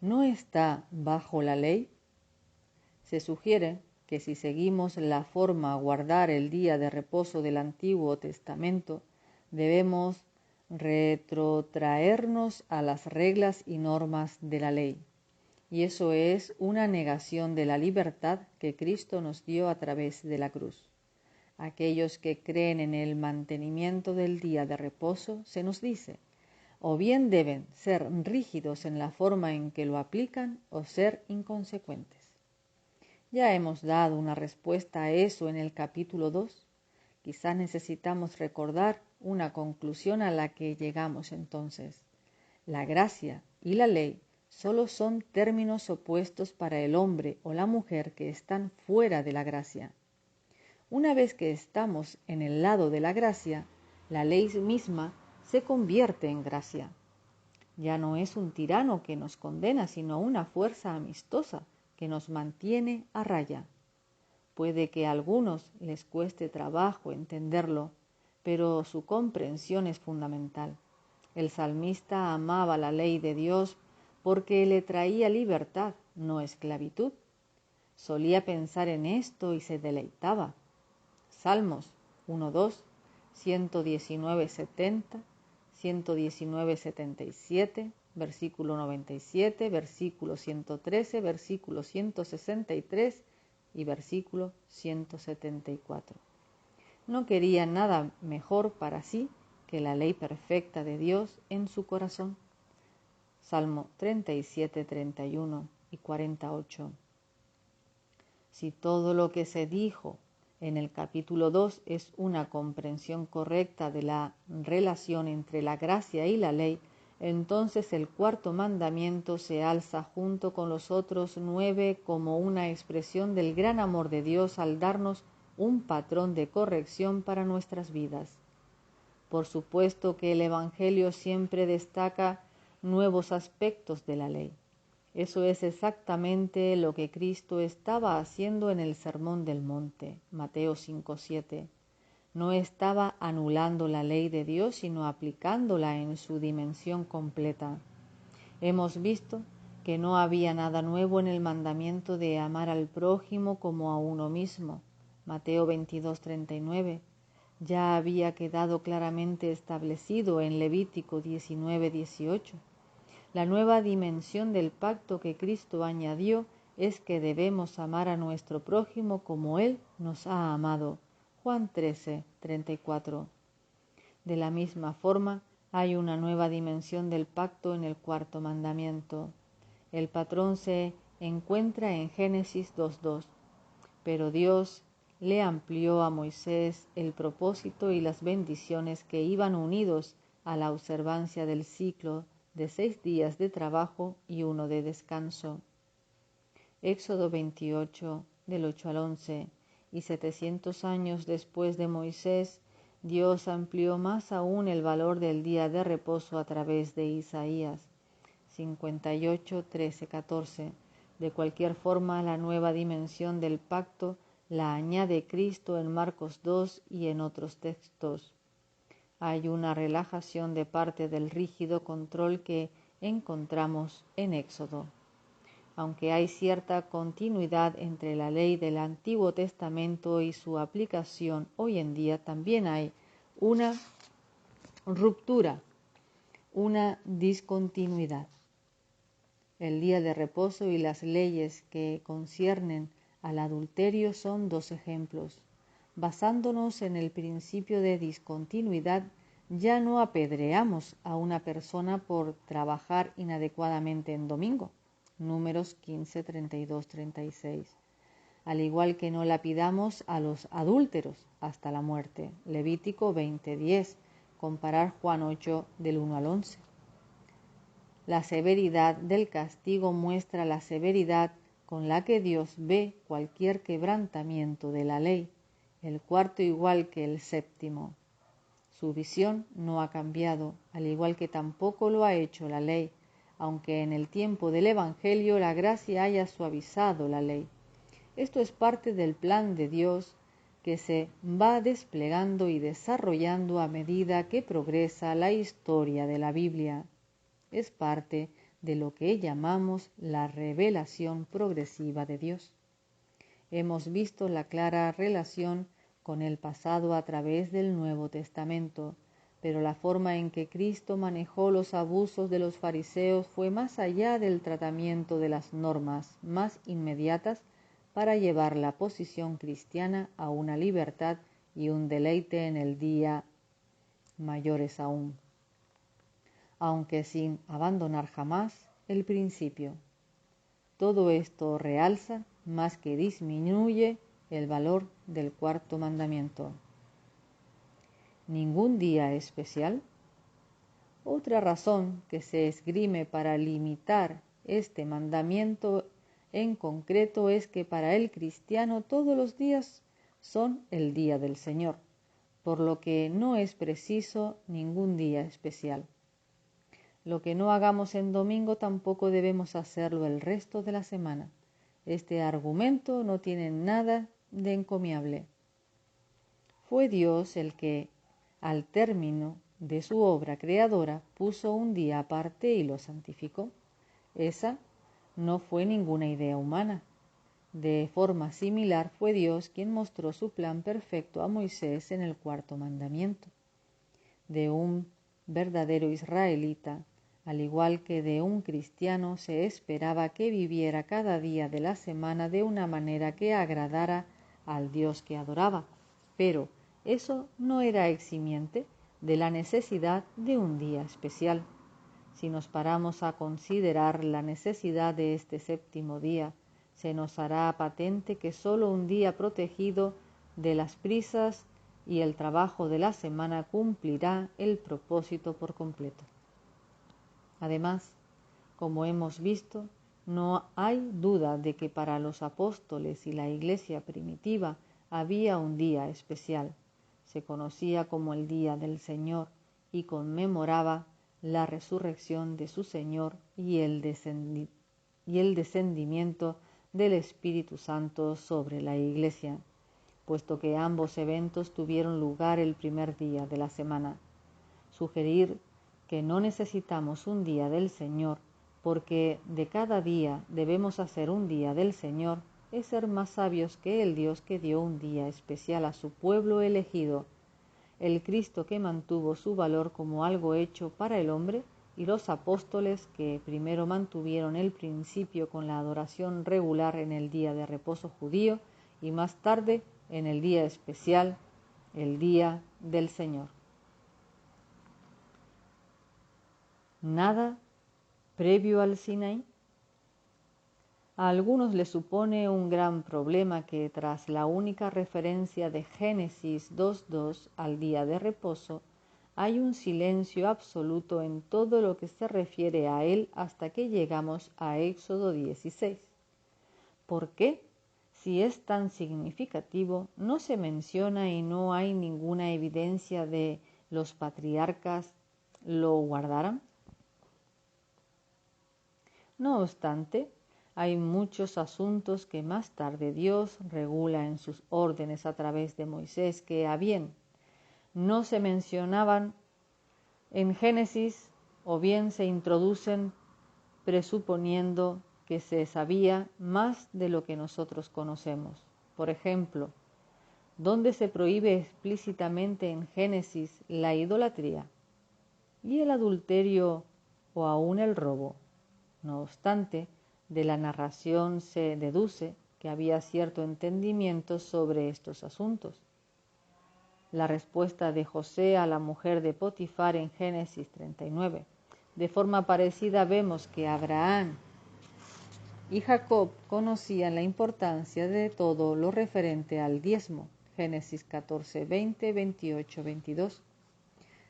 no está bajo la ley? Se sugiere que si seguimos la forma guardar el día de reposo del Antiguo Testamento, debemos retrotraernos a las reglas y normas de la ley. Y eso es una negación de la libertad que Cristo nos dio a través de la cruz. Aquellos que creen en el mantenimiento del día de reposo, se nos dice, o bien deben ser rígidos en la forma en que lo aplican o ser inconsecuentes. Ya hemos dado una respuesta a eso en el capítulo 2. Quizás necesitamos recordar una conclusión a la que llegamos entonces. La gracia y la ley solo son términos opuestos para el hombre o la mujer que están fuera de la gracia. Una vez que estamos en el lado de la gracia, la ley misma se convierte en gracia. Ya no es un tirano que nos condena, sino una fuerza amistosa que nos mantiene a raya. Puede que a algunos les cueste trabajo entenderlo, pero su comprensión es fundamental. El salmista amaba la ley de Dios porque le traía libertad, no esclavitud. Solía pensar en esto y se deleitaba. Salmos 1:2, 119:70, 119:77, versículo 97, versículo 113, versículo 163 y versículo 174. No quería nada mejor para sí que la ley perfecta de Dios en su corazón. Salmo 37, 31 y 48. Si todo lo que se dijo en el capítulo 2 es una comprensión correcta de la relación entre la gracia y la ley, entonces el cuarto mandamiento se alza junto con los otros 9 como una expresión del gran amor de Dios al darnos un patrón de corrección para nuestras vidas. Por supuesto que el Evangelio siempre destaca nuevos aspectos de la ley. Eso es exactamente lo que Cristo estaba haciendo en el Sermón del Monte, Mateo 5:7. No estaba anulando la ley de Dios, sino aplicándola en su dimensión completa. Hemos visto que no había nada nuevo en el mandamiento de amar al prójimo como a uno mismo, Mateo 22:39. Ya había quedado claramente establecido en Levítico 19:18. La nueva dimensión del pacto que Cristo añadió es que debemos amar a nuestro prójimo como Él nos ha amado. Juan 13:34. De la misma forma, hay una nueva dimensión del pacto en el cuarto mandamiento. El patrón se encuentra en Génesis 2:2. Pero Dios le amplió a Moisés el propósito y las bendiciones que iban unidos a la observancia del ciclo de 6 días de trabajo y 1 de descanso. Éxodo 28, del 8 al 11, y 700 años después de Moisés, Dios amplió más aún el valor del día de reposo a través de Isaías 58, 13, 14. De cualquier forma, la nueva dimensión del pacto la añade Cristo en Marcos 2 y en otros textos. Hay una relajación de parte del rígido control que encontramos en Éxodo. Aunque hay cierta continuidad entre la ley del Antiguo Testamento y su aplicación hoy en día, también hay una ruptura, una discontinuidad. El día de reposo y las leyes que conciernen al adulterio son 2 ejemplos. Basándonos en el principio de discontinuidad, ya no apedreamos a una persona por trabajar inadecuadamente en domingo. Números 15, 32, 36. Al igual que no lapidamos a los adúlteros hasta la muerte. Levítico 20, 10. Comparar Juan 8, del 1 al 11. La severidad del castigo muestra la severidad con la que Dios ve cualquier quebrantamiento de la ley, el cuarto igual que el séptimo. Su visión no ha cambiado, al igual que tampoco lo ha hecho la ley, aunque en el tiempo del Evangelio la gracia haya suavizado la ley. Esto es parte del plan de Dios que se va desplegando y desarrollando a medida que progresa la historia de la Biblia. Es parte de lo que llamamos la revelación progresiva de Dios. Hemos visto la clara relación con el pasado a través del Nuevo Testamento, pero la forma en que Cristo manejó los abusos de los fariseos fue más allá del tratamiento de las normas más inmediatas para llevar la posición cristiana a una libertad y un deleite en el día mayores aún, aunque sin abandonar jamás el principio. Todo esto realza más que disminuye el valor del cuarto mandamiento. ¿Ningún día especial? Otra razón que se esgrime para limitar este mandamiento en concreto es que para el cristiano todos los días son el día del Señor, por lo que no es preciso ningún día especial. Lo que no hagamos en domingo tampoco debemos hacerlo el resto de la semana. Este argumento no tiene nada de encomiable. Fue Dios el que, al término de su obra creadora, puso un día aparte y lo santificó. Esa no fue ninguna idea humana. De forma similar fue Dios quien mostró su plan perfecto a Moisés en el cuarto mandamiento. De un verdadero israelita, al igual que de un cristiano, se esperaba que viviera cada día de la semana de una manera que agradara al Dios que adoraba, pero eso no era eximiente de la necesidad de un día especial. Si nos paramos a considerar la necesidad de este séptimo día, se nos hará patente que solo un día protegido de las prisas y el trabajo de la semana cumplirá el propósito por completo. Además, como hemos visto, no hay duda de que para los apóstoles y la iglesia primitiva había un día especial. Se conocía como el Día del Señor y conmemoraba la resurrección de su Señor y el descendimiento del Espíritu Santo sobre la iglesia, puesto que ambos eventos tuvieron lugar el primer día de la semana. Sugerir que no necesitamos un día del Señor, porque de cada día debemos hacer un día del Señor, es ser más sabios que el Dios que dio un día especial a su pueblo elegido, el Cristo que mantuvo su valor como algo hecho para el hombre, y los apóstoles que primero mantuvieron el principio con la adoración regular en el día de reposo judío y más tarde en el día especial, el día del Señor. Nada previo al Sinaí. A algunos les supone un gran problema que tras la única referencia de Génesis 2:2 al día de reposo, hay un silencio absoluto en todo lo que se refiere a él hasta que llegamos a Éxodo 16. ¿Por qué? Si es tan significativo, no se menciona y no hay ninguna evidencia de los patriarcas lo guardaran. No obstante, hay muchos asuntos que más tarde Dios regula en sus órdenes a través de Moisés que, a bien, no se mencionaban en Génesis o bien se introducen presuponiendo que se sabía más de lo que nosotros conocemos. Por ejemplo, donde se prohíbe explícitamente en Génesis la idolatría y el adulterio o aún el robo. No obstante, de la narración se deduce que había cierto entendimiento sobre estos asuntos. La respuesta de José a la mujer de Potifar en Génesis 39. De forma parecida vemos que Abraham y Jacob conocían la importancia de todo lo referente al diezmo. Génesis 14, 20, 28, 22.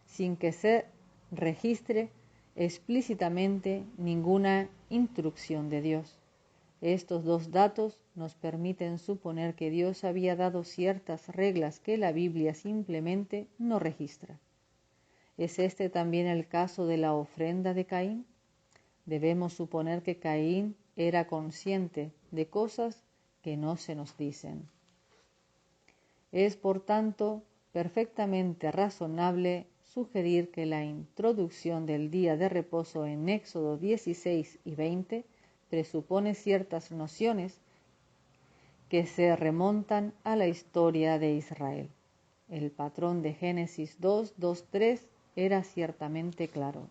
Sin que se registre explícitamente ninguna instrucción de Dios. Estos dos datos nos permiten suponer que Dios había dado ciertas reglas que la Biblia simplemente no registra. ¿Es este también el caso de la ofrenda de Caín? Debemos suponer que Caín era consciente de cosas que no se nos dicen. Es, por tanto, perfectamente razonable sugerir que la introducción del día de reposo en Éxodo 16 y 20 presupone ciertas nociones que se remontan a la historia de Israel. El patrón de Génesis 2, 2, 3 era ciertamente claro.